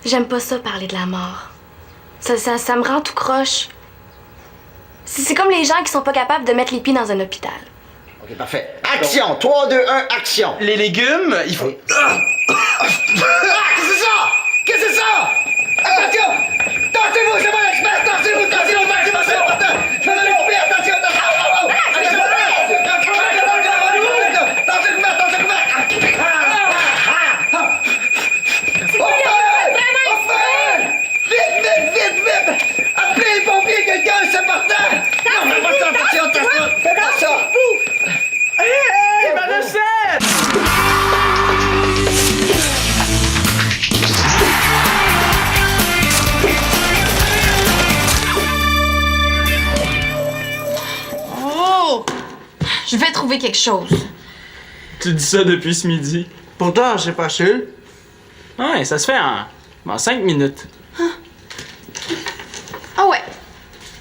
J'aime pas ça, parler de la mort. Ça me rend tout croche. C'est comme les gens qui sont pas capables de mettre les pieds dans un hôpital. Ok, parfait. Action! 3, 2, 1, action! Les légumes, il faut... Oui. Qu'est-ce que c'est ça? Qu'est-ce que c'est ça? Attention! Tassez-vous, c'est moi l'expert! Tassez-vous, tassez-vous, attention! Je vais m'occuper, attention! Vite! Appelez les pompiers, quelqu'un, c'est partant! Non, fais pas ça, attention! Fais pas ça! Hey, ma recette! Oh! Je vais trouver quelque chose. Tu dis ça depuis ce midi. Pourtant, c'est facile. Ouais, ça se fait en 5 minutes. Ah ouais.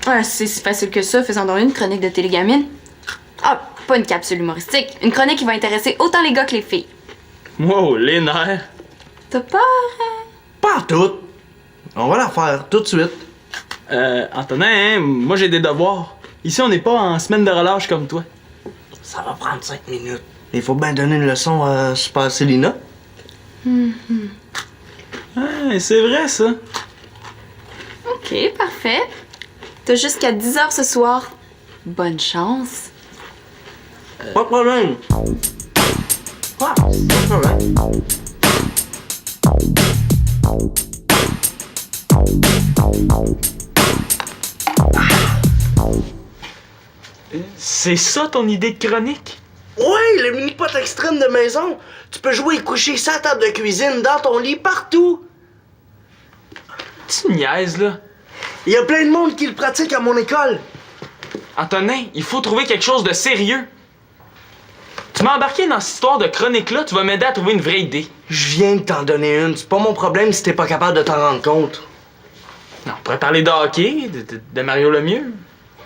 Ah, c'est si facile que ça, faisons donc une chronique de télégamine. Ah, pas une capsule humoristique. Une chronique qui va intéresser autant les gars que les filles. Wow, les nerfs. T'as peur, hein? Pas toutes. On va la faire tout de suite. Antonin, hein, moi j'ai des devoirs. Ici, on n'est pas en semaine de relâche comme toi. Ça va prendre 5 minutes. Il faut bien donner une leçon à Super Célina. Ouais, c'est vrai, ça. OK, parfait. T'as jusqu'à 10h ce soir. Bonne chance. Pas de problème. Ah, pas de problème. C'est ça ton idée de chronique? Ouais, le mini-pot extrême de maison. Tu peux jouer et coucher sa table de cuisine, dans ton lit, partout. Tu niaises, là. Il y a plein de monde qui le pratique à mon école. Antonin, il faut trouver quelque chose de sérieux. Tu m'as embarqué dans cette histoire de chronique-là, tu vas m'aider à trouver une vraie idée. Je viens de t'en donner une. C'est pas mon problème si t'es pas capable de t'en rendre compte. Non, on pourrait parler de hockey, de Mario Lemieux.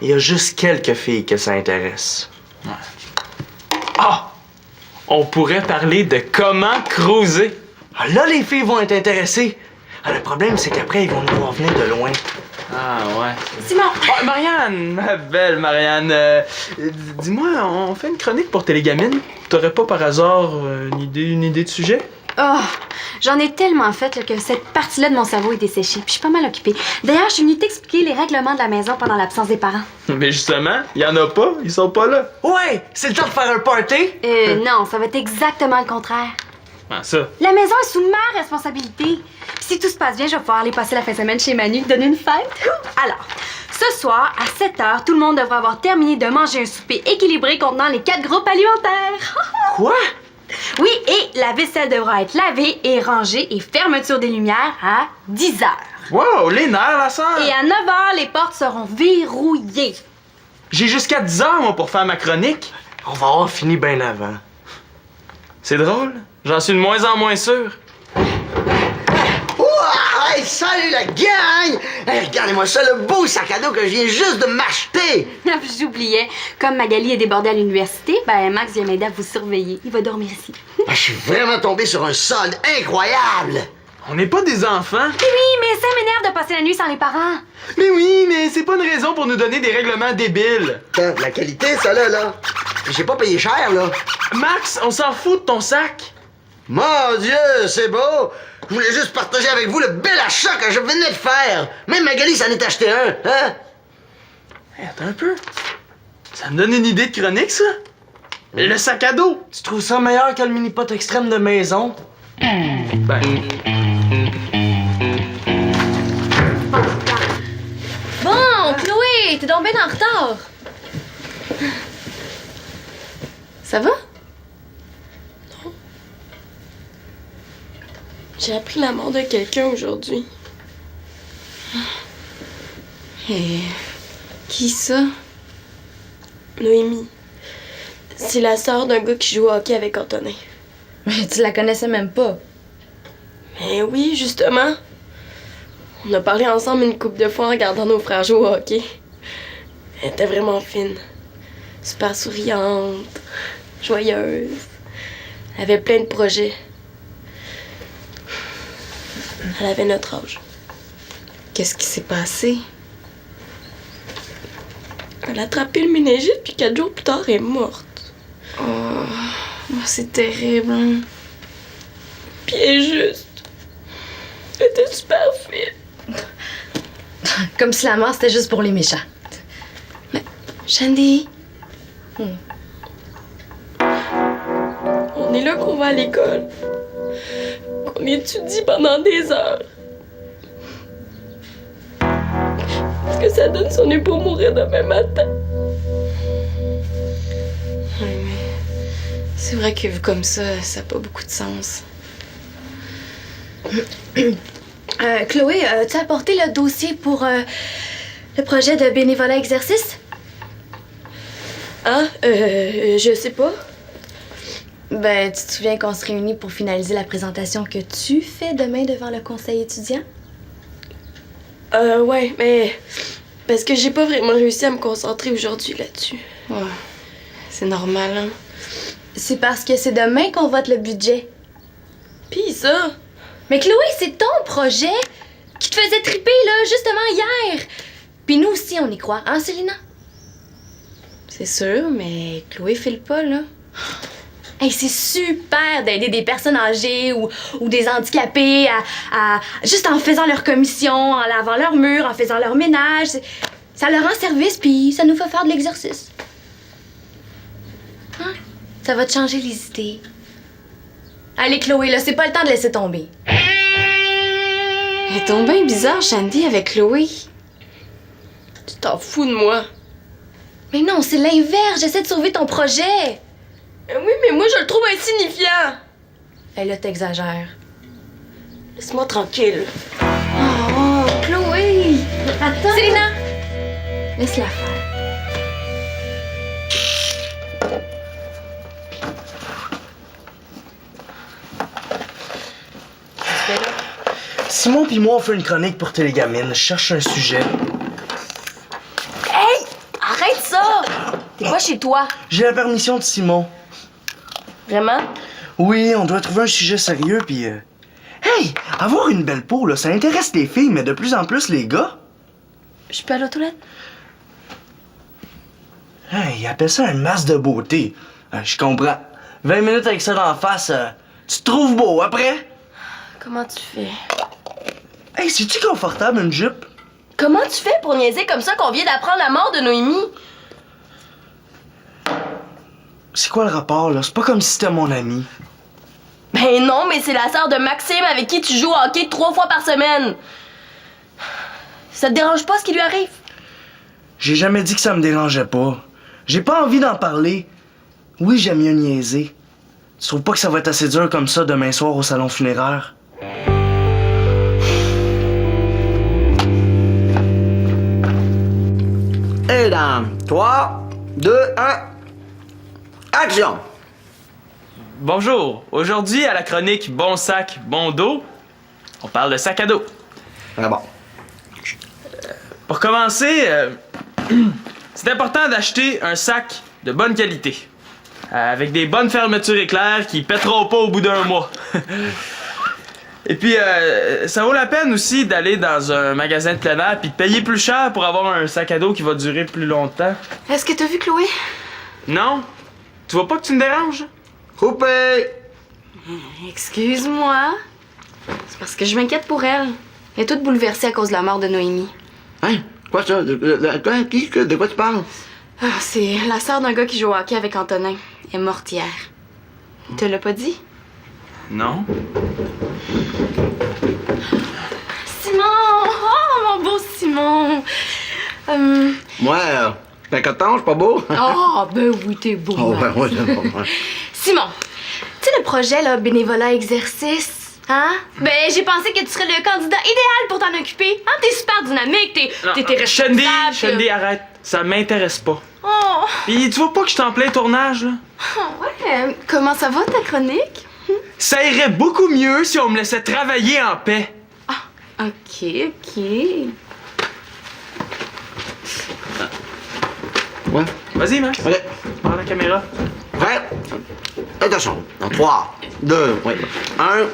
Il y a juste quelques filles que ça intéresse. Ah! On pourrait parler de comment cruiser. Ah, là, les filles vont être intéressées. Ah, le problème, c'est qu'après, ils vont nous voir venir de loin. Ah, ouais. Simon! Oh, Marianne, ma belle Marianne, dis-moi, on fait une chronique pour Télégamine? T'aurais pas par hasard une idée de sujet? Oh, j'en ai tellement fait là, que cette partie-là de mon cerveau est desséchée, puis je suis pas mal occupée. D'ailleurs, je suis venue t'expliquer les règlements de la maison pendant l'absence des parents. Mais justement, y en a pas, ils sont pas là. Ouais, c'est le temps de faire un party. Non, ça va être exactement le contraire. Ah, ça. La maison est sous ma responsabilité. Puis si tout se passe bien, je vais pouvoir aller passer la fin de semaine chez Manu, donner une fête. Alors, ce soir, à 7h, tout le monde devra avoir terminé de manger un souper équilibré contenant les 4 groupes alimentaires. Quoi? Oui, et la vaisselle devra être lavée et rangée et fermeture des lumières à 10h. Wow, les nerfs, la sœur! Et à 9h, les portes seront verrouillées. J'ai jusqu'à 10h, moi, pour faire ma chronique. On va avoir fini bien avant. C'est drôle, j'en suis de moins en moins sûr. Ouah! Hey, salut la gang! Hey, regardez-moi ça, le beau sac à dos que je viens juste de m'acheter! J'oubliais, comme Magali est débordée à l'université, ben Max vient m'aider à vous surveiller. Il va dormir ici. Ah, je suis vraiment tombé sur un solde incroyable! On n'est pas des enfants. Oui, mais ça m'énerve de passer la nuit sans les parents. Mais oui, mais c'est pas une raison pour nous donner des règlements débiles. Attends, la qualité, ça là. J'ai pas payé cher, là. Max, on s'en fout de ton sac. Mon Dieu, c'est beau! Je voulais juste partager avec vous le bel achat que je venais de faire! Même Magali s'en est acheté un, hein? Hey, attends un peu. Ça me donne une idée de chronique, ça. Le sac à dos. Tu trouves ça meilleur que le mini-pot extrême de maison? Ben, Bon, Chloé, t'es donc bien en retard. Ça va? Non. J'ai appris la mort de quelqu'un aujourd'hui. Et qui ça? Noémie. C'est la sœur d'un gars qui joue au hockey avec Antonin. Mais tu la connaissais même pas. Mais oui, justement. On a parlé ensemble une couple de fois en regardant nos frères jouer au hockey. Elle était vraiment fine. Super souriante, joyeuse. Elle avait plein de projets. Elle avait notre âge. Qu'est-ce qui s'est passé? Elle a attrapé le méningite, puis 4 jours plus tard, elle est morte. Oh, c'est terrible. Hein? Puis elle est juste. Elle était super fine. Comme si la mort, c'était juste pour les méchants. Mais, Shandy, On est là qu'on va à l'école. Qu'on étudie pendant des heures. Ce que ça donne si on n'est pas mourir demain matin. ouais, mais c'est vrai que vu comme ça n'a pas beaucoup de sens. Chloé, as-tu apporté le dossier pour le projet de bénévolat exercice? Ah, je sais pas. Ben, tu te souviens qu'on se réunit pour finaliser la présentation que tu fais demain devant le conseil étudiant? Ouais, mais. Parce que j'ai pas vraiment réussi à me concentrer aujourd'hui là-dessus. Ouais, c'est normal, hein? C'est parce que c'est demain qu'on vote le budget. Pis ça? Mais Chloé, c'est ton projet qui te faisait triper, là, justement hier. Puis nous aussi, on y croit, hein, Célina? C'est sûr, mais Chloé file pas, là. Hey, c'est super d'aider des personnes âgées ou des handicapés juste en faisant leur commission, en lavant leurs murs, en faisant leur ménage. Ça leur rend service, puis ça nous fait faire de l'exercice. Hein? Ça va te changer les idées. Allez, Chloé, là, c'est pas le temps de laisser tomber. Elle est donc bien bizarre, Shandy, avec Chloé. Tu t'en fous de moi. Mais non, c'est l'inverse. J'essaie de sauver ton projet. Oui, mais moi, je le trouve insignifiant. Elle, là, t'exagères. Laisse-moi tranquille. Oh, Chloé! Attends! Célina! Laisse-la faire. Simon pis moi, on fait une chronique pour Télégamine. Je cherche un sujet. Hey! Arrête ça! T'es pas chez toi. J'ai la permission de Simon. Vraiment? Oui, on doit trouver un sujet sérieux, puis... Hey! Avoir une belle peau, là, ça intéresse les filles, mais de plus en plus les gars. Je peux aller aux toilettes? Hey, ils appellent ça un masque de beauté. Je comprends. 20 minutes avec ça d'en face, tu te trouves beau après? Comment tu fais? Hey, c'est-tu confortable, une jupe? Comment tu fais pour niaiser comme ça qu'on vient d'apprendre la mort de Noémie? C'est quoi le rapport, là? C'est pas comme si c'était mon ami. Ben non, mais c'est la sœur de Maxime avec qui tu joues au hockey 3 fois par semaine. Ça te dérange pas ce qui lui arrive? J'ai jamais dit que ça me dérangeait pas. J'ai pas envie d'en parler. Oui, j'aime mieux niaiser. Tu trouves pas que ça va être assez dur comme ça demain soir au salon funéraire? Et dans 3, 2, 1, action! Bonjour, aujourd'hui à la chronique Bon sac, bon dos, on parle de sac à dos. Ah bon. Pour commencer, c'est important d'acheter un sac de bonne qualité. Avec des bonnes fermetures éclairs qui pèteront pas au bout d'un mois. Et puis, ça vaut la peine aussi d'aller dans un magasin de plein air puis de payer plus cher pour avoir un sac à dos qui va durer plus longtemps. Est-ce que t'as vu Chloé? Non? Tu vois pas que tu me déranges? Coupé! Excuse-moi. C'est parce que je m'inquiète pour elle. Elle est toute bouleversée à cause de la mort de Noémie. Hein? Quoi ça? De quoi tu parles? Ah, c'est la sœur d'un gars qui joue au hockey avec Antonin. Elle est morte hier. Il te l'a pas dit? Non. Simon! Oh, mon beau Simon! Moi, c'est un coton, c'est pas beau? Oh, ben oui, t'es beau. Oh, hein. ouais, c'est bon. Ouais. Simon, tu sais le projet, là, bénévolat exercice, hein? Ben, j'ai pensé que tu serais le candidat idéal pour t'en occuper. Hein, t'es super dynamique, t'es responsable. Shandy, arrête. Ça m'intéresse pas. Oh, Pis tu vois pas que je suis en plein tournage, là? ouais. Comment ça va, ta chronique? Ça irait beaucoup mieux si on me laissait travailler en paix. Ok, ok. Ouais. Vas-y, Max. Ok. Prends la caméra. Prêt? Attention. Dans 3, 2, oui. 1.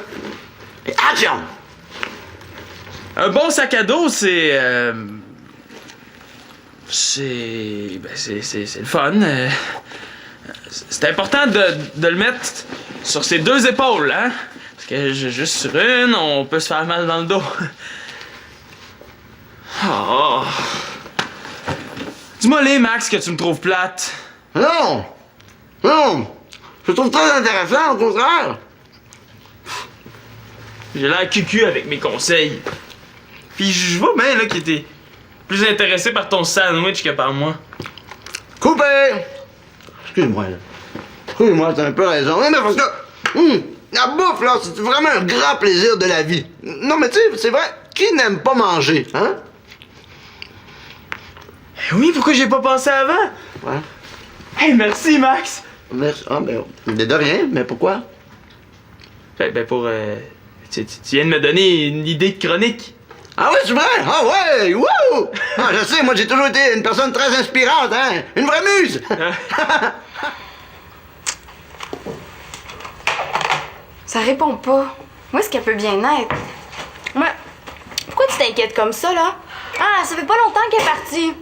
Et action! Un bon sac à dos, c'est le fun. C'est important de le mettre sur ses deux épaules, hein? Parce que juste sur une, on peut se faire mal dans le dos. Oh. Dis-moi les, Max, que tu me trouves plate. Non! Non! Je trouve très intéressant, au contraire. J'ai l'air cucu avec mes conseils. Puis je vois bien là qu'il était plus intéressé par ton sandwich que par moi. Coupé! Excuse-moi, là. Excuse-moi, t'as un peu raison. Mais parce que... la bouffe, là, c'est vraiment un grand plaisir de la vie. Non, mais tu sais, c'est vrai, qui n'aime pas manger, hein? Oui, pourquoi j'ai pas pensé avant? Ouais. Hey, merci, Max! Merci. Ah, ben, de rien, mais pourquoi? Ben pour... tu viens de me donner une idée de chronique. Ah oui, c'est vrai? Ah ouais! Wouh! Ah, je sais, moi, j'ai toujours été une personne très inspirante, hein? Une vraie muse! Ça répond pas. Où est-ce qu'elle peut bien être? Ouais. Pourquoi tu t'inquiètes comme ça, là? Ah, ça fait pas longtemps qu'elle est partie.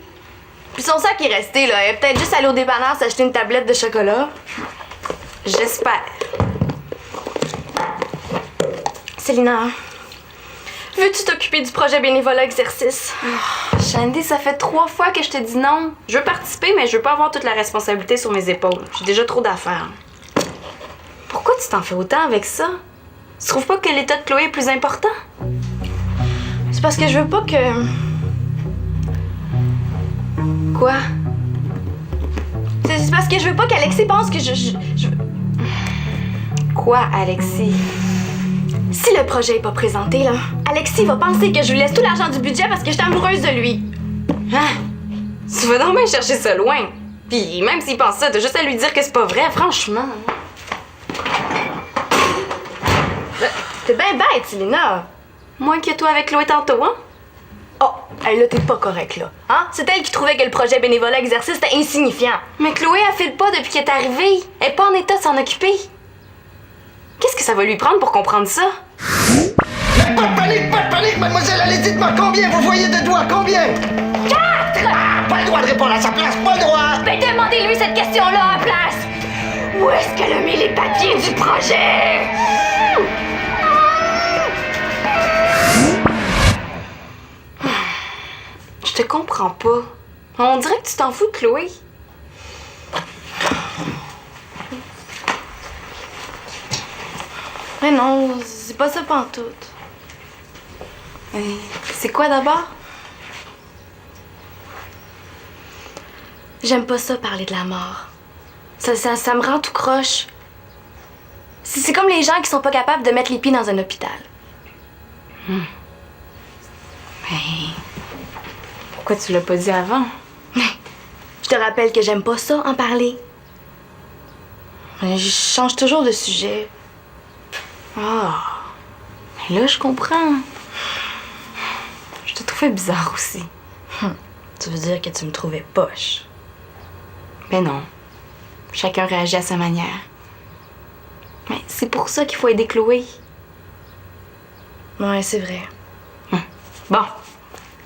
Puis son sac est resté, là. Elle est peut-être juste allée au dépanneur s'acheter une tablette de chocolat. J'espère. Célina, veux-tu t'occuper du projet bénévolat exercice? Oh, Shandy, ça fait 3 fois que je te dis non. Je veux participer, mais je veux pas avoir toute la responsabilité sur mes épaules. J'ai déjà trop d'affaires. Pourquoi tu t'en fais autant avec ça? Tu trouves pas que l'état de Chloé est plus important? C'est parce que je veux pas que... Quoi? C'est parce que je veux pas qu'Alexis pense que je... Quoi, Alexis? Si le projet est pas présenté, là, Alexis va penser que je lui laisse tout l'argent du budget parce que j'étais amoureuse de lui. Hein? Tu vas donc bien chercher ça loin. Puis même s'il pense ça, t'as juste à lui dire que c'est pas vrai, franchement. T'es bien bête, Célina. Moins que toi avec Chloé tantôt, hein? Oh, elle là, t'es pas correct, là. Hein? C'est elle qui trouvait que le projet bénévolat exercice était insignifiant. Mais Chloé, elle file pas depuis qu'elle est arrivée. Elle est pas en état de s'en occuper. Qu'est-ce que ça va lui prendre pour comprendre ça? Mais pas de panique, mademoiselle, allez, dites-moi combien vous voyez de doigts, combien? 4! Ah, pas le droit de répondre à sa place, pas le droit! Ben demandez-lui cette question-là à la place! Où est-ce qu'elle a mis les papiers du projet? Je te comprends pas. On dirait que tu t'en fous de Chloé. Mais non, c'est pas ça pantoute. C'est quoi d'abord? J'aime pas ça parler de la mort. Ça me rend tout croche. C'est comme les gens qui sont pas capables de mettre les pieds dans un hôpital. Mais pourquoi tu l'as pas dit avant? Je te rappelle que j'aime pas ça, en parler. Je change toujours de sujet. Ah, mais là, je comprends. Je te trouvais bizarre aussi. Tu veux dire que tu me trouvais poche? Mais non. Chacun réagit à sa manière. Mais c'est pour ça qu'il faut aider Chloé. Ouais, c'est vrai. Bon.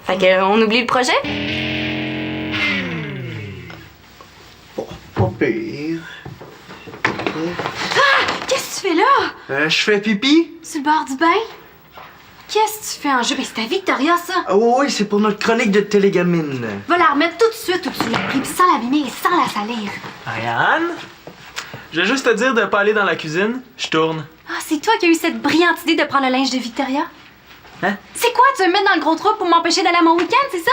Fait qu'on oublie le projet? Pas pire. Qu'est-ce que tu fais là? Je fais pipi? Sur le bord du bain? Qu'est-ce que tu fais en jeu? Ben, c'est à Victoria, ça. Ah oui, c'est pour notre chronique de télégamine. Va la remettre tout de suite où tu l'as pris, puis sans l'abîmer et sans la salir. Ariane? Je vais juste te dire de pas aller dans la cuisine. Je tourne. Ah, c'est toi qui as eu cette brillante idée de prendre le linge de Victoria? Hein? C'est quoi? Tu veux me mettre dans le gros trou pour m'empêcher d'aller à mon week-end, c'est ça?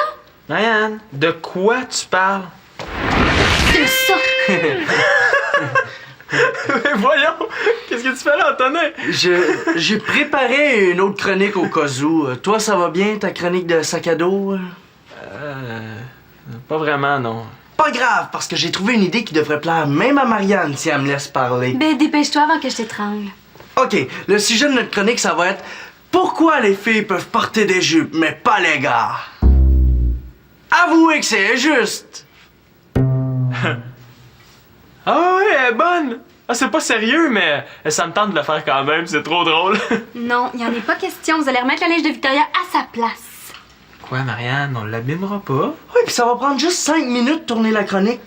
Ariane, de quoi tu parles? De ça! Mais voyons! Qu'est-ce que tu fais là, Antonin? J'ai préparé une autre chronique au cas où. Toi, ça va bien, ta chronique de sac à dos? Pas vraiment, non. Pas grave, parce que j'ai trouvé une idée qui devrait plaire même à Marianne si elle me laisse parler. Ben, dépêche-toi avant que je t'étrangle. OK, le sujet de notre chronique, ça va être pourquoi les filles peuvent porter des jupes, mais pas les gars? Avouez que c'est injuste! Ah ouais, elle est bonne! Ah, c'est pas sérieux, mais ça me tente de le faire quand même, c'est trop drôle. Non, il n'y en est pas question. Vous allez remettre le linge de Victoria à sa place. Quoi, Marianne, on l'abîmera pas? Oui, puis ça va prendre juste 5 minutes de tourner la chronique.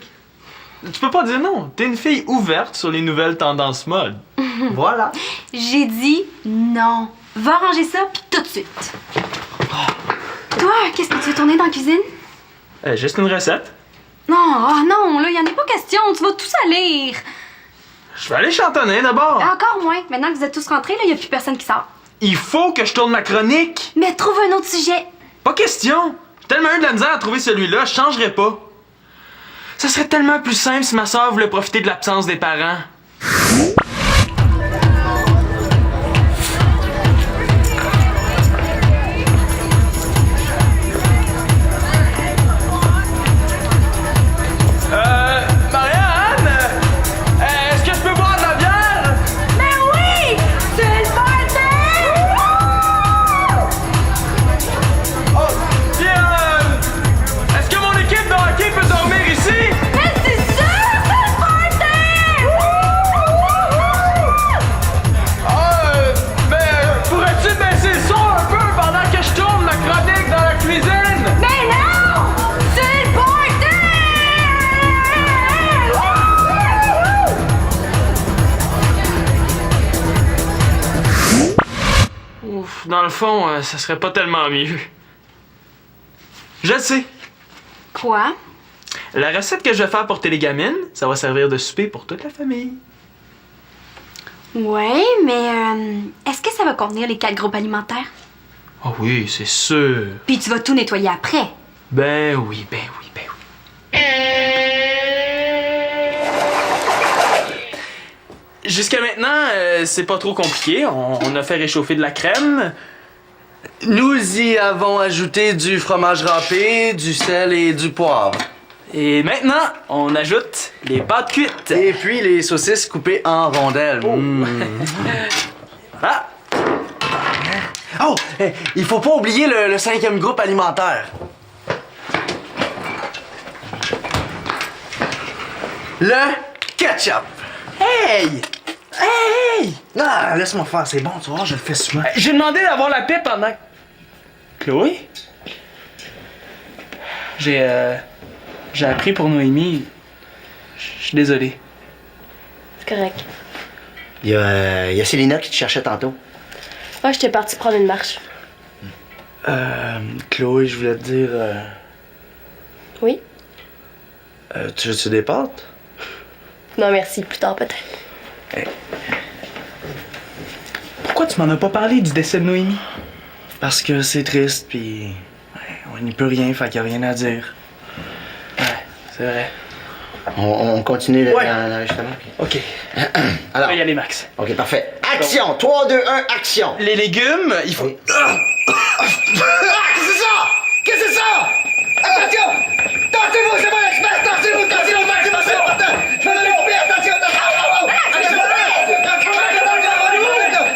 Tu peux pas dire non, t'es une fille ouverte sur les nouvelles tendances mode. Voilà. J'ai dit non. Va ranger ça, puis tout de suite. Toi, qu'est-ce que tu veux tourner dans la cuisine? Juste une recette. Non, non, là, il n'y en a pas question. Tu vas tout salir. Je vais aller chantonner d'abord. Encore moins. Maintenant que vous êtes tous rentrés, là, il n'y a plus personne qui sort. Il faut que je tourne ma chronique. Mais trouve un autre sujet. Pas question. J'ai tellement eu de la misère à trouver celui-là, je changerai pas. Ça serait tellement plus simple si ma soeur voulait profiter de l'absence des parents. Marianne! Est-ce que je peux boire de la bière? Mais oui! C'est le party! Oh, puis est-ce que mon équipe de hockey peut dormir ici? Mais c'est sûr, c'est le party! Mais pourrais-tu baisser le son un peu pendant que je tourne ma chronique dans la cuisine? Mais non! C'est le party! Ouf, dans le fond, ça serait pas tellement mieux. Je le sais. Quoi? La recette que je vais faire pour les gamines, ça va servir de souper pour toute la famille. Ouais, mais est-ce que ça va contenir les 4 groupes alimentaires? Ah oui, c'est sûr. Puis tu vas tout nettoyer après. Ben oui, ben oui, ben oui. Jusqu'à maintenant, c'est pas trop compliqué. On a fait réchauffer de la crème. Nous y avons ajouté du fromage râpé, du sel et du poivre. Et maintenant, on ajoute les pâtes cuites. Et puis les saucisses coupées en rondelles. Ah! Oh, il faut pas oublier le 5e groupe alimentaire. Le ketchup. Hey! Hey! Ah, laisse-moi faire, c'est bon, tu vois, je le fais souvent. J'ai demandé d'avoir la paix pendant... Chloé? J'ai appris pour Noémie. Je suis désolé. C'est correct. Il y a Célina qui te cherchait tantôt. Ouais, j'étais partie prendre une marche. Chloé, je voulais te dire... Oui? Tu veux-tu des pâtes? Non, merci. Plus tard, peut-être. Pourquoi tu m'en as pas parlé du décès de Noémie? Parce que c'est triste, puis... ouais, on n'y peut rien, fait qu'il n'y a rien à dire. Ouais, c'est vrai. On continue Ouais. l'enregistrement. OK. Alors, Là, y aller, Max. OK, parfait. Action! 3, 2, 1, action! Les légumes, il faut... Ah! Qu'est-ce que c'est ça? Qu'est-ce que c'est ça? Attention! Tentez-vous, c'est moi l'expert! Tentez-vous, tentez-vous, maximum, c'est important! Je vais donner au pire, attention, attention!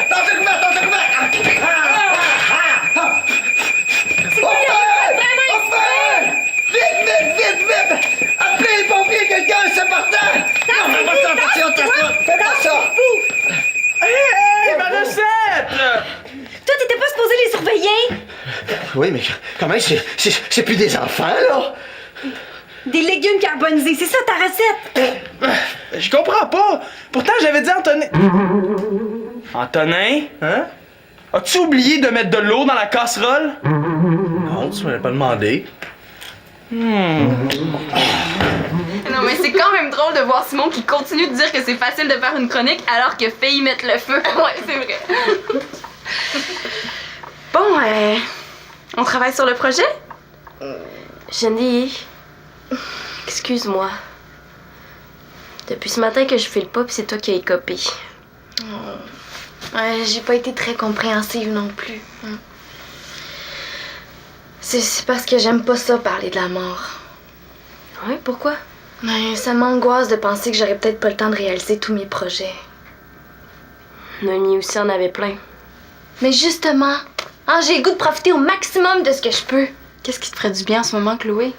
Tentez le couvert, tentez le couvert! Au feu! Vite! Appelez les pompiers, quelqu'un, c'est important! Non, fais pas ça, attention! Fais pas ça! Hey, ma recette! Toi, t'étais pas supposé les surveiller? Oui, mais comment c'est plus des enfants, là? Des légumes carbonisés, c'est ça ta recette? Je comprends pas. Pourtant, j'avais dit Antonin... Antonin? Hein? As-tu oublié de mettre de l'eau dans la casserole? Non, tu m'avais pas demandé. Non, mais c'est quand même drôle de voir Simon qui continue de dire que c'est facile de faire une chronique alors qu'il a failli mettre le feu. Ouais, c'est vrai. Bon, on travaille sur le projet? Jenny, excuse-moi. Depuis ce matin que je file pas, pis c'est toi qui as écopé. Ouais, j'ai pas été très compréhensive non plus. C'est parce que j'aime pas ça parler de la mort. Ouais, pourquoi? Mais ça m'angoisse de penser que j'aurais peut-être pas le temps de réaliser tous mes projets. Noémie aussi en avait plein. Mais justement, j'ai le goût de profiter au maximum de ce que je peux. Qu'est-ce qui te ferait du bien en ce moment, Chloé?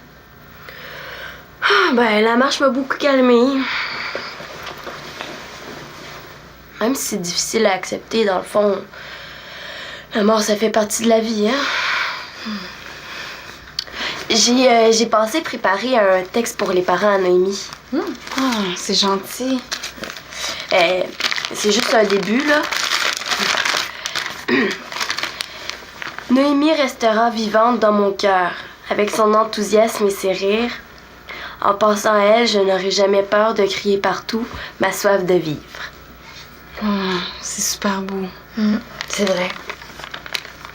Ben, la marche m'a beaucoup calmée. Même si c'est difficile à accepter, dans le fond, la mort, ça fait partie de la vie, hein. J'ai pensé préparer un texte pour les parents à Noémie. C'est gentil. C'est juste un début, là. Noémie restera vivante dans mon cœur, avec son enthousiasme et ses rires. En pensant à elle, je n'aurai jamais peur de crier partout ma soif de vivre. C'est super beau. C'est vrai.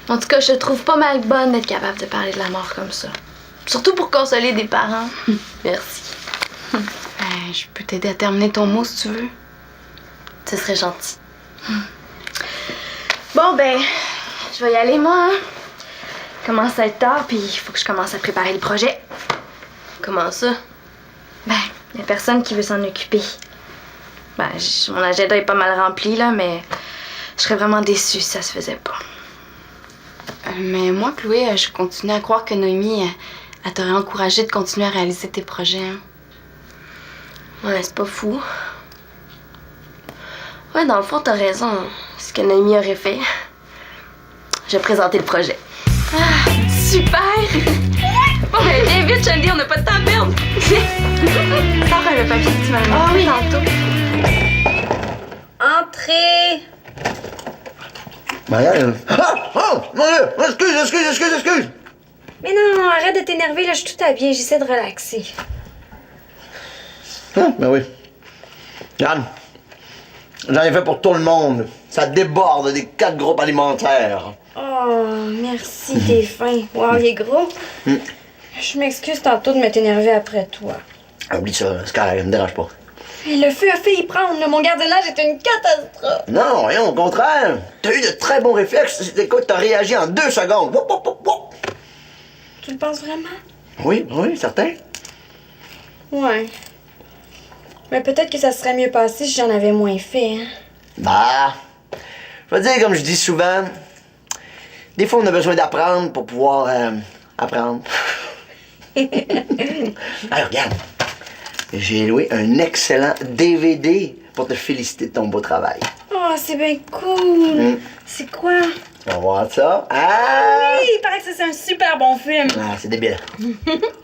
En tout cas, je te trouve pas mal bonne d'être capable de parler de la mort comme ça. Surtout pour consoler des parents. Merci. Je peux t'aider à terminer ton mot si tu veux. Ce serait gentil. Bon, ben, je vais y aller, moi. Hein? Commence à être tard, puis il faut que je commence à préparer le projet. Comment ça? Ben, y a personne qui veut s'en occuper. Ben, mon agenda est pas mal rempli, là, mais je serais vraiment déçue si ça se faisait pas. Mais moi, Chloé, je continue à croire que Noémie, elle t'aurait encouragé de continuer à réaliser tes projets. Hein. Ouais, c'est pas fou. Ouais, dans le fond, t'as raison. Ce que Noémie aurait fait. J'ai présenté le projet. Super! Bon, ben, viens vite, Shandy, on n'a pas de temps à perdre. Sors le papier que tu m'as mis tantôt. Entrez! Marianne. Ah! Oh! Mon Dieu! Excuse! Mais non, arrête de t'énerver, là, je suis tout habillée, j'essaie de relaxer. Ah, ben oui. Regarde. J'en ai fait pour tout le monde. Ça déborde des 4 groupes alimentaires. Oh, merci, t'es fin. Wow, il est gros. Je m'excuse tantôt de m'être énervée après toi. Oublie ça, c'est carré, me dérange pas. Et le feu a fait y prendre, là. Mon gardiennage est une catastrophe. Non, rien, au contraire. T'as eu de très bons réflexes. Écoute, t'as réagi en 2 secondes. Wop, wop, wop, wop. Tu le penses vraiment? Oui, certain. Ouais. Mais peut-être que ça serait mieux passé si j'en avais moins fait, hein. Bah, je vais dire comme je dis souvent, des fois on a besoin d'apprendre pour pouvoir apprendre. Alors regarde, j'ai loué un excellent DVD pour te féliciter de ton beau travail. Oh, c'est bien cool. C'est quoi? On va voir ça. Ah! Oui, il paraît que ça, c'est un super bon film. Ah, c'est débile.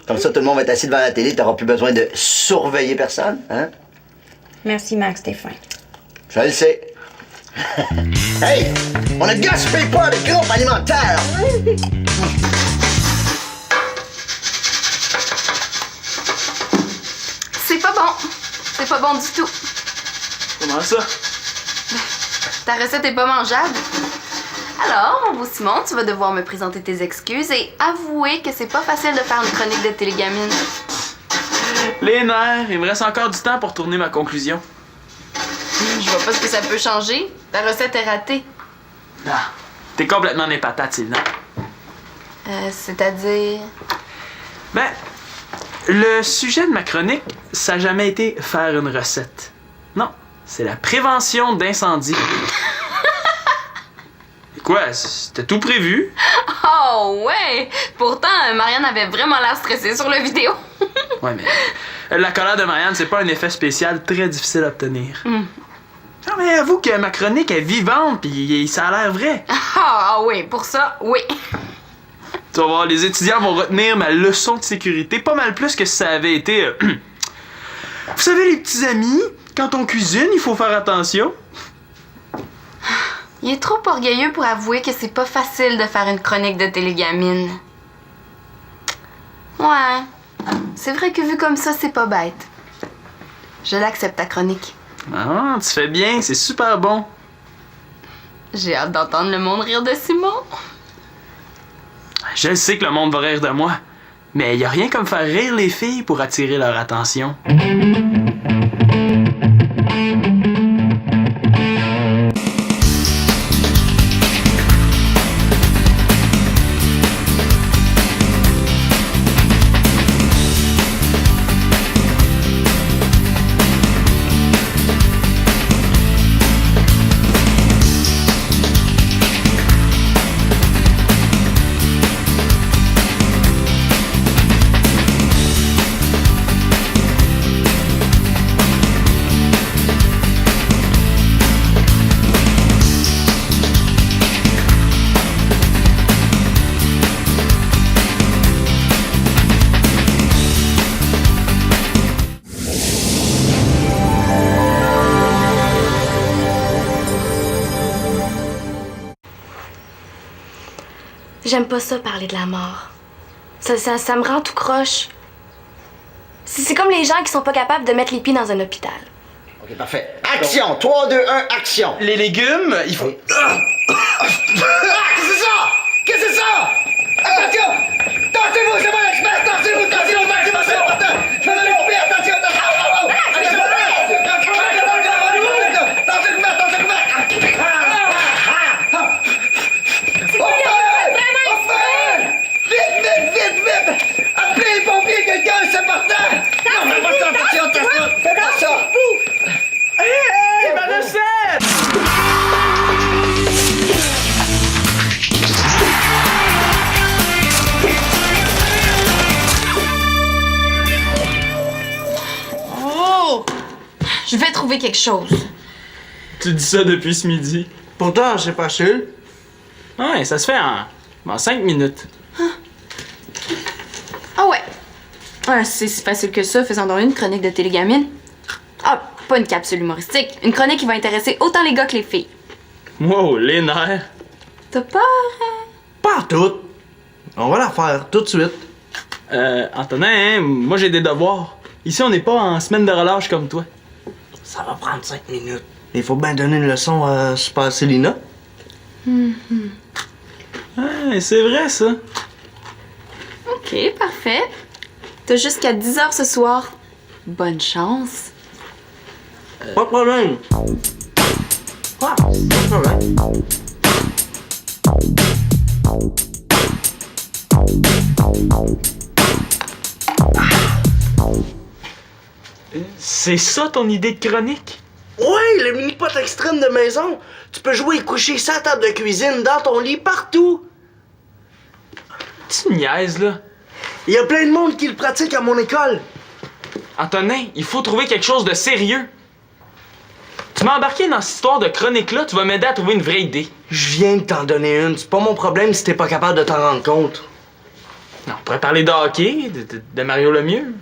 Comme ça, tout le monde va être assis devant la télé, t'auras plus besoin de surveiller personne, hein? Merci, Max, t'es fin. Je le sais. Hey! On ne gaspille pas de groupes alimentaires! C'est pas bon. C'est pas bon du tout. Comment ça? Ta recette est pas mangeable. Alors, mon beau Simon, tu vas devoir me présenter tes excuses et avouer que c'est pas facile de faire une chronique de télégamine. Les nerfs, il me reste encore du temps pour tourner ma conclusion. Je vois pas ce que ça peut changer. Ta recette est ratée. Ah, t'es complètement des patates, Sylvain. C'est-à-dire... Ben, le sujet de ma chronique, ça n'a jamais été faire une recette. Non, c'est la prévention d'incendie. Quoi, c'était tout prévu? Oh ouais! Pourtant, Marianne avait vraiment l'air stressée sur la vidéo. Ouais, mais la colère de Marianne, c'est pas un effet spécial très difficile à obtenir. Non, mais avoue que ma chronique est vivante pis ça a l'air vrai. Ah oui, pour ça, oui. Tu vas voir, les étudiants vont retenir ma leçon de sécurité pas mal plus que si ça avait été... Vous savez, les petits amis, quand on cuisine, il faut faire attention. Il est trop orgueilleux pour avouer que c'est pas facile de faire une chronique de télégamine. Ouais, c'est vrai que vu comme ça, c'est pas bête. Je l'accepte, ta chronique. Ah, tu fais bien, c'est super bon. J'ai hâte d'entendre le monde rire de Simon. Je sais que le monde va rire de moi, mais y a rien comme faire rire les filles pour attirer leur attention. J'aime pas ça, parler de la mort. Ça me rend tout croche. C'est comme les gens qui sont pas capables de mettre les pieds dans un hôpital. Ok, parfait. Action! 3, 2, 1, action! Les légumes, il faut... Ah! Qu'est-ce que c'est ça? Qu'est-ce que c'est ça? Attention! Tassez-vous, c'est moi l'expert! Tassez-vous, tassez-vous, c'est important! Je vais donner au pire, attention! Vite! Appelez les pompiers, quelqu'un, c'est important! Non, fais pas ça, attention! Fais pas ça! Hey, ma recette! Oh! Je vais trouver quelque chose. Tu dis ça depuis ce midi. Pourtant, c'est facile. Ouais, ça se fait en 5 minutes. Ah ouais. Ah, c'est si facile que ça, faisant donc une chronique de télégamine. Ah, pas une capsule humoristique. Une chronique qui va intéresser autant les gars que les filles. Wow, les nerfs. T'as peur? Pas toutes. On va la faire tout de suite. Antonin, hein, moi j'ai des devoirs. Ici, on n'est pas en semaine de relâche comme toi. Ça va prendre 5 minutes. Il faut bien donner une leçon à Super Célina. Ouais, c'est vrai, ça. Ok, parfait. T'as jusqu'à 10h ce soir. Bonne chance. Pas de problème. Ah, pas de problème. C'est ça ton idée de chronique? Ouais, le mini-pot extrême de maison. Tu peux jouer et coucher sa table de cuisine, dans ton lit, partout. Tu niaises, là. Il y a plein de monde qui le pratique à mon école. Antonin, il faut trouver quelque chose de sérieux. Tu m'as embarqué dans cette histoire de chronique-là, tu vas m'aider à trouver une vraie idée. Je viens de t'en donner une. C'est pas mon problème si t'es pas capable de t'en rendre compte. Non, on pourrait parler de hockey, de Mario Lemieux.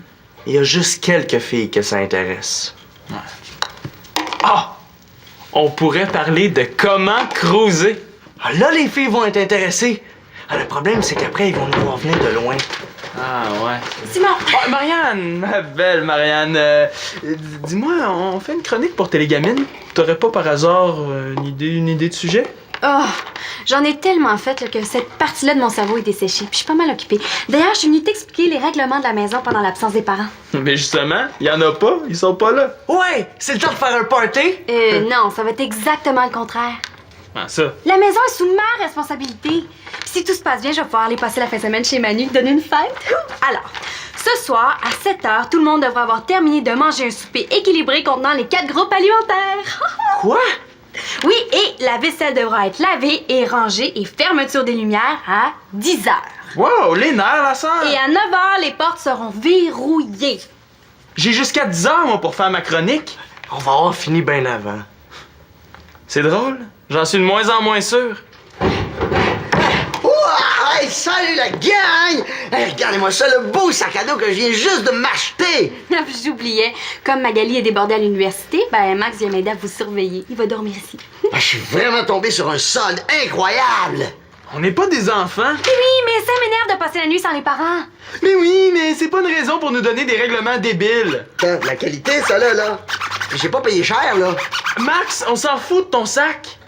Il y a juste quelques filles que ça intéresse. Ah! On pourrait parler de comment cruiser. Ah, là, les filles vont être intéressées. Ah, le problème, c'est qu'après, ils vont nous voir venir de loin. Ah, ouais. Simon! Oh, Marianne, ma belle Marianne, dis-moi, on fait une chronique pour Télégamine? T'aurais pas par hasard une idée de sujet? Oh, j'en ai tellement fait là, que cette partie-là de mon cerveau est desséchée. Puis je suis pas mal occupée. D'ailleurs, je suis venue t'expliquer les règlements de la maison pendant l'absence des parents. Mais justement, il y en a pas, ils sont pas là. Ouais, c'est le temps de faire un party. Non, ça va être exactement le contraire. Ah, ça. La maison est sous ma responsabilité. Puis si tout se passe bien, je vais pouvoir aller passer la fin de semaine chez Manu, donner une fête. Alors, ce soir, à 7h, tout le monde devra avoir terminé de manger un souper équilibré contenant les 4 groupes alimentaires. Quoi? Oui, et la vaisselle devra être lavée et rangée et fermeture des lumières à 10h. Wow, les nerfs, la sœur! Et à 9h, les portes seront verrouillées. J'ai jusqu'à 10h, moi, pour faire ma chronique. On va avoir fini bien avant. C'est drôle, j'en suis de moins en moins sûr. Ouah! Hey, salut la gang! Hey, regardez-moi ça, le beau sac à dos que je viens juste de m'acheter! J'oubliais, comme Magali est débordée à l'université, ben Max vient m'aider à vous surveiller. Il va dormir ici. Je suis vraiment tombé sur un solde incroyable! On n'est pas des enfants. Oui, mais ça m'énerve de passer la nuit sans les parents. Mais oui, mais c'est pas une raison pour nous donner des règlements débiles. La qualité, ça là. J'ai pas payé cher, là. Max, on s'en fout de ton sac.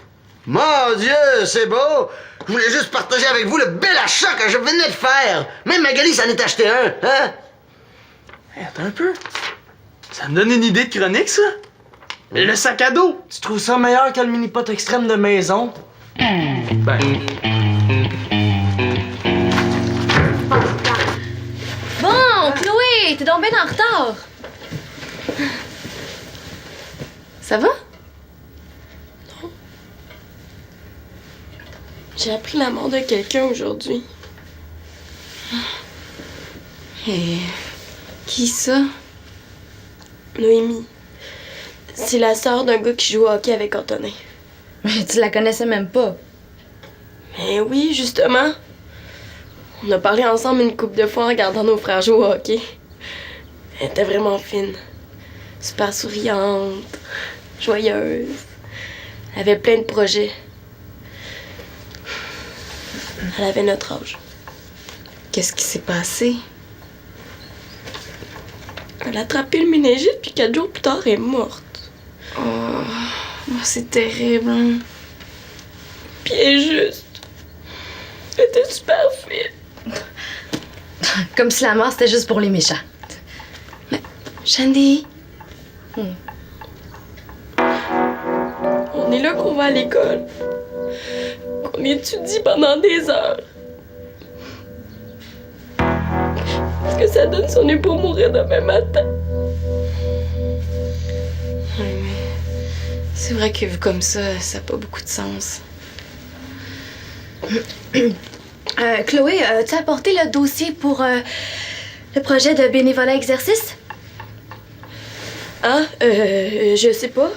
Mon Dieu, c'est beau! Je voulais juste partager avec vous le bel achat que je venais de faire! Même Magali s'en est acheté un, hein? Hey, attends un peu. Ça me donne une idée de chronique, ça? Le sac à dos. Tu trouves ça meilleur que le mini-pot extrême de maison? Ben, Bon, Chloé, t'es donc bien en retard. Ça va? Non. J'ai appris la mort de quelqu'un aujourd'hui. Et qui ça? Noémie. C'est la sœur d'un gars qui joue au hockey avec Antonin. Mais tu la connaissais même pas. Mais oui, justement. On a parlé ensemble une couple de fois en regardant nos frères jouer au hockey. Elle était vraiment fine. Super souriante, joyeuse. Elle avait plein de projets. Elle avait notre âge. Qu'est-ce qui s'est passé? Elle a attrapé le méningite, puis 4 jours plus tard, elle est morte. Oh, c'est terrible. Hein? Puis elle est juste... Elle était super fine. Comme si la mort, c'était juste pour les méchants. Mais, Shandy... On est là qu'on va à l'école. Qu'on étudie pendant des heures. Qu'est-ce que ça donne si on n'est pas mourir demain matin? Ouais, mais c'est vrai que vu comme ça n'a pas beaucoup de sens. Chloé, as-tu apporté le dossier pour le projet de bénévolat exercice? Ah, je sais pas.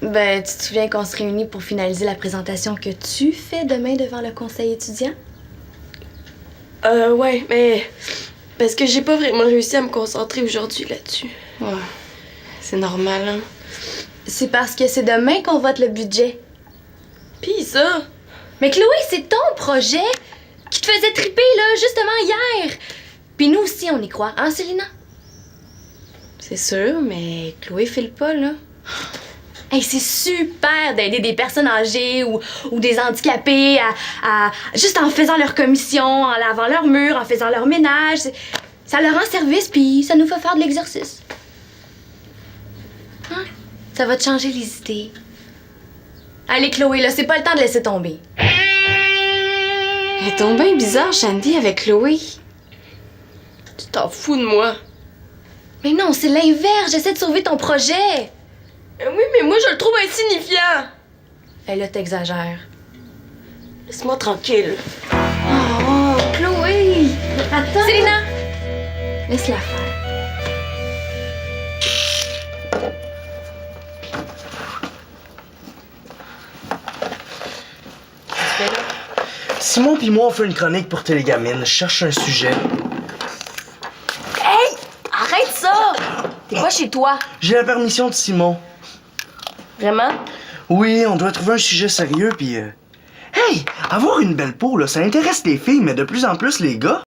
Ben, tu te souviens qu'on se réunit pour finaliser la présentation que tu fais demain devant le conseil étudiant? Ouais, mais... Parce que j'ai pas vraiment réussi à me concentrer aujourd'hui là-dessus. Ouais. C'est normal, hein? C'est parce que c'est demain qu'on vote le budget. Pis ça... Mais Chloé, c'est ton projet qui te faisait triper, là, justement hier. Puis nous aussi, on y croit, hein, Célina? C'est sûr, mais Chloé file pas, là. Hey, c'est super d'aider des personnes âgées ou des handicapés juste en faisant leur commission, en lavant leurs murs, en faisant leur ménage. Ça leur rend service, puis ça nous fait faire de l'exercice. Hein? Ça va te changer les idées. Allez, Chloé, là, c'est pas le temps de laisser tomber. Elle est donc bien bizarre, Shandy, avec Chloé. Tu t'en fous de moi. Mais non, c'est l'inverse. J'essaie de sauver ton projet. Oui, mais moi, je le trouve insignifiant. Elle là, t'exagères. Laisse-moi tranquille. Oh, Chloé! Attends! Célina! Laisse-la faire. Simon pis moi, on fait une chronique pour Télégamine. Je cherche un sujet. Hey! Arrête ça! T'es pas chez toi. J'ai la permission de Simon. Vraiment? Oui, on doit trouver un sujet sérieux, puis... Hey! Avoir une belle peau, là, ça intéresse les filles, mais de plus en plus les gars.